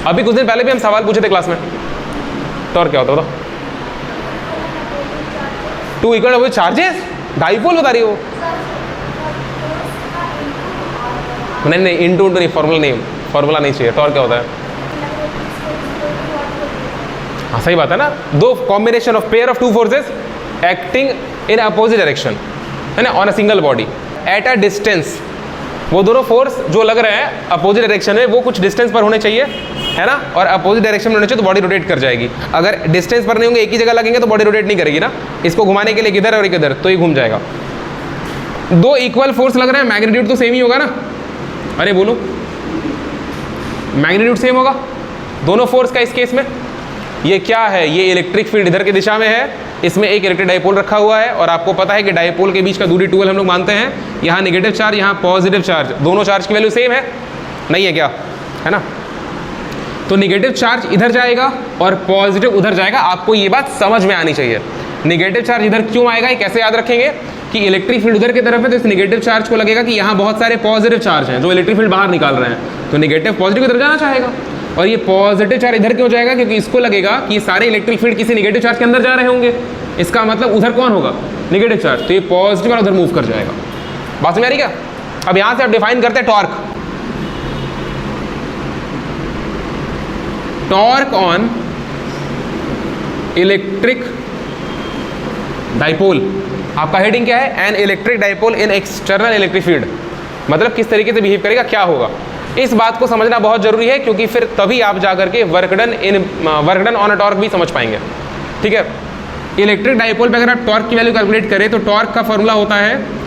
अभी कुछ दिन पहले भी हम सवाल पूछे थे क्लास में, टॉर्क क्या होता है बताओ? Two equal to charges, dipole बता रही हो? नहीं, इनटू नहीं, फॉर्मूला नहीं चाहिए। टॉर्क क्या होता है? हाँ सही बात है ना, दो combination of pair of two forces acting in opposite direction, है ना, on a single body at a distance. वो दोनों फोर्स जो लग रहे हैं अपोजिट डायरेक्शन में, वो कुछ डिस्टेंस पर होने चाहिए, है ना, और अपोजिट डायरेक्शन में होने चाहिए तो बॉडी रोटेट कर जाएगी। अगर डिस्टेंस पर नहीं होंगे, एक ही जगह लगेंगे तो बॉडी रोटेट नहीं करेगी ना। इसको घुमाने के लिए किधर और किधर, तो ये घूम जाएगा। दो इक्वल फोर्स लग रहे हैं, मैग्नीट्यूड तो सेम ही होगा ना? अरे बोलो, मैग्नीट्यूड सेम होगा दोनों फोर्स का। इस केस में ये क्या है? ये इलेक्ट्रिक फील्ड इधर की दिशा में है, इसमें एक इलेक्ट्रिक डाइपोल रखा हुआ है, और आपको पता है कि डाइपोल के बीच का दूरी 2L हम लोग मानते हैं। यहाँ नेगेटिव चार्ज, यहाँ पॉजिटिव चार्ज, दोनों चार्ज की वैल्यू सेम है, नहीं है क्या? है ना? तो नेगेटिव चार्ज इधर जाएगा और पॉजिटिव उधर जाएगा। आपको ये बात समझ में आनी चाहिए। नेगेटिव चार्ज इधर क्यों आएगा, ये कैसे याद रखेंगे कि इलेक्ट्रिक फील्ड उधर की तरफ है, तो इस नेगेटिव चार्ज को लगेगा कि यहाँ बहुत सारे पॉजिटिव चार्ज हैं जो इलेक्ट्रिक फील्ड बाहर निकाल रहे हैं, तो नेगेटिव पॉजिटिव की तरफ जाना चाहेगा। और ये पॉजिटिव चार्ज इधर क्यों जाएगा? क्योंकि इसको लगेगा कि सारे इलेक्ट्रिक फील्ड किसी नेगेटिव चार्ज के अंदर जा रहे होंगे। इसका मतलब उधर कौन होगा? नेगेटिव चार्ज, तो ये पॉजिटिव और उधर मूव कर जाएगा। बात समझ आ रही क्या? अब यहां से आप डिफाइन करते हैं torque. Torque on electric dipole, आपका हेडिंग क्या है? An electric dipole in external electric field. मतलब किस तरीके से बिहेव करेगा, क्या होगा, इस बात को समझना बहुत जरूरी है, क्योंकि फिर तभी आप जाकर के work done on a torque भी समझ पाएंगे। ठीक है, इलेक्ट्रिक डाइपोल पे अगर आप टॉर्क की वैल्यू कैलकुलेट करें तो टॉर्क का फॉर्मूला होता है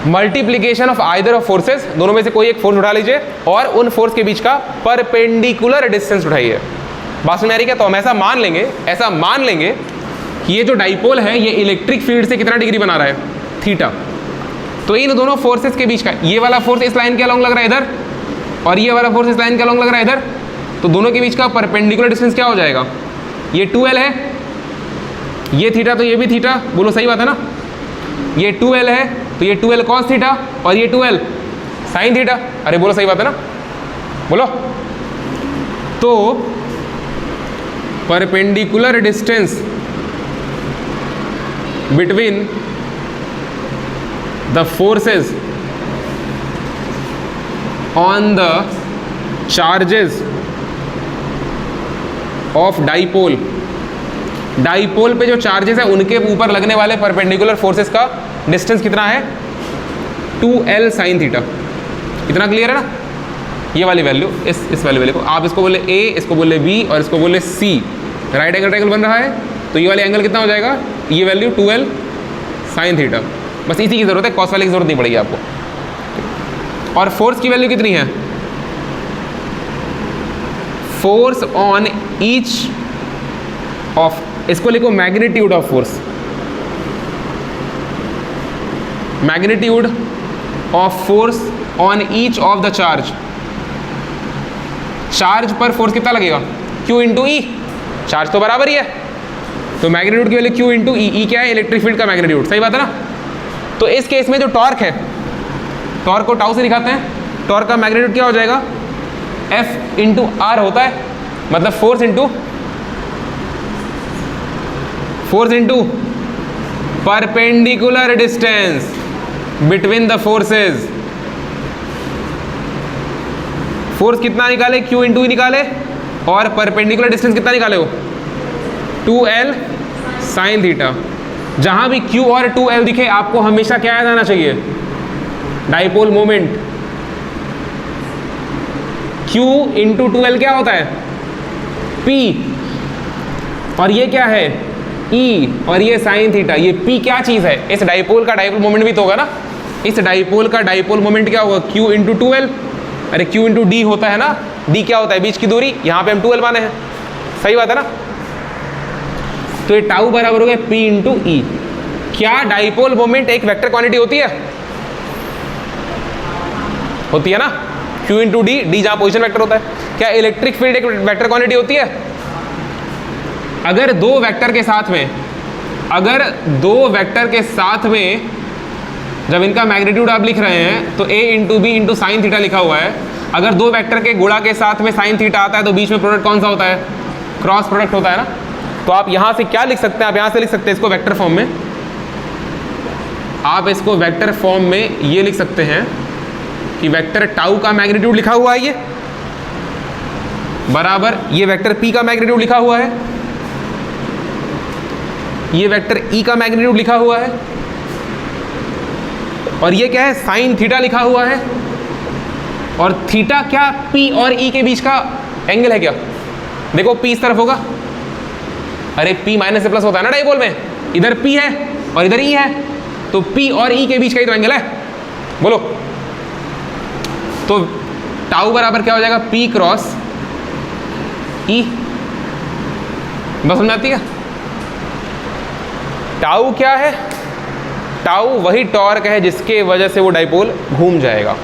multiplication of either of forces, दोनों में से कोई एक फोर्स उठा लीजिए और उन फोर्स के बीच का परपेंडिकुलर डिस्टेंस उठाइए। बात समझ आ रही है? तो हम ऐसा मान लेंगे कि ये जो डाइपोल है ये इलेक्ट्रिक फील्ड से कितना डिग्री बना रहा है? थीटा। तो इन दोनों फोर्सेस के बीच का, ये वाला फोर्स इस लाइन के अलोंग लग रहा है इधर, और ये वाला फोर्स इस लाइन के अलोंग लग रहा है इधर, तो दोनों के बीच का परपेंडिकुलर डिस्टेंस क्या हो जाएगा? ये 2L है, ये थीटा तो ये भी थीटा, बोलो सही बात है ना? ये 2L है तो ये 2L cos थीटा और ये 2L sin थीटा। अरे बोलो सही बात है ना? बोलो। तो perpendicular distance between the forces on the charges of dipole, dipole पे जो चार्जेस है उनके ऊपर लगने वाले परपेंडिकुलर फोर्सेस का डिस्टेंस कितना है? 2L sin theta. इतना क्लियर है ना? ये वाली वैल्यू, इस वाली वैल्यू को आप इसको बोले A, इसको बोले B और इसको बोले C, राइट एंगल ट्रायंगल बन रहा है, तो ये वाले एंगल कितना हो जाएगा? ये वैल्यू 2L sin थीटा। बस इसी की जरूरत है, कॉस वाले की जरूरत नहीं पड़ेगी आपको। और फोर्स की वैल्यू कितनी है? फोर्स ऑन ईच ऑफ, इसको लिखो magnitude of force, magnitude of force on each of the charge. Charge पर फोर्स कितना लगेगा? Q इंटू ई, चार्ज तो बराबर ही है, तो मैग्नीट्यूड की वैल्यू Q इंटू ई। ई क्या है? इलेक्ट्रिक फील्ड का मैग्नीट्यूड, सही बात है ना? तो इस केस में जो टॉर्क है, टॉर्क को टाउ से दिखाते हैं, टॉर्क का मैग्नीट्यूड क्या हो जाएगा? F इंटू आर होता है, मतलब force into perpendicular distance between the forces. Force कितना निकाले? Q इंटू ई निकाले, और परपेंडिकुलर डिस्टेंस कितना निकाले हो? 2L sin theta. जहां भी Q और 2L दिखे आपको हमेशा क्या याद आना चाहिए? Dipole moment. Q into 2L क्या होता है? P, और ये क्या है? E, और ये साइन थीटा। ये P क्या चीज है? इस डाइपोल का डाइपोल मोमेंट भी तो होगा ना? इस डाइपोल का डाइपोल मोमेंट क्या होगा? Q into 2L। अरे Q इंटू D होता है ना? D क्या होता है? बीच की दूरी, यहाँ पे हम 2L माने हैं, सही बात है ना? तो ये टाउ बराबर हो गया P इंटू ई। क्या डाइपोल मोमेंट एक वेक्टर क्वांटिटी होती है? होती है ना? Q इंटू डी, डी जहां पोजिशन वेक्टर होता है। क्या इलेक्ट्रिक फील्ड एक वेक्टर क्वांटिटी होती है? अगर दो वेक्टर के साथ में जब इनका मैग्नीट्यूड आप लिख रहे हैं तो A into B into sine theta लिखा हुआ है, अगर दो वेक्टर के गुणा के साथ में साइन थीटा आता है तो बीच में प्रोडक्ट कौन सा होता है? क्रॉस प्रोडक्ट होता है ना। तो आप यहां से क्या लिख सकते हैं? आप यहां से लिख सकते हैं इसको वेक्टर फॉर्म में, आप इसको वेक्टर फॉर्म में ये लिख सकते हैं कि वेक्टर टाउ का मैग्नीट्यूड लिखा हुआ है ये बराबर ये वेक्टर p का मैग्नीट्यूड लिखा हुआ है, ये वेक्टर e का मैग्नीट्यूड लिखा हुआ है, और ये क्या है? साइन थीटा लिखा हुआ है। और थीटा क्या p और e के बीच का एंगल है क्या? देखो p इस तरफ होगा, अरे p माइनस से प्लस होता है ना डाइपोल में, इधर p है और इधर e है, तो p और e के बीच का ही तो एंगल है। बोलो, तो टाउ बराबर क्या हो जाएगा? p cross e। बस समझ आती है? टाउ क्या है? टाउ वही टॉर्क है जिसके वजह से वो डाइपोल घूम जाएगा।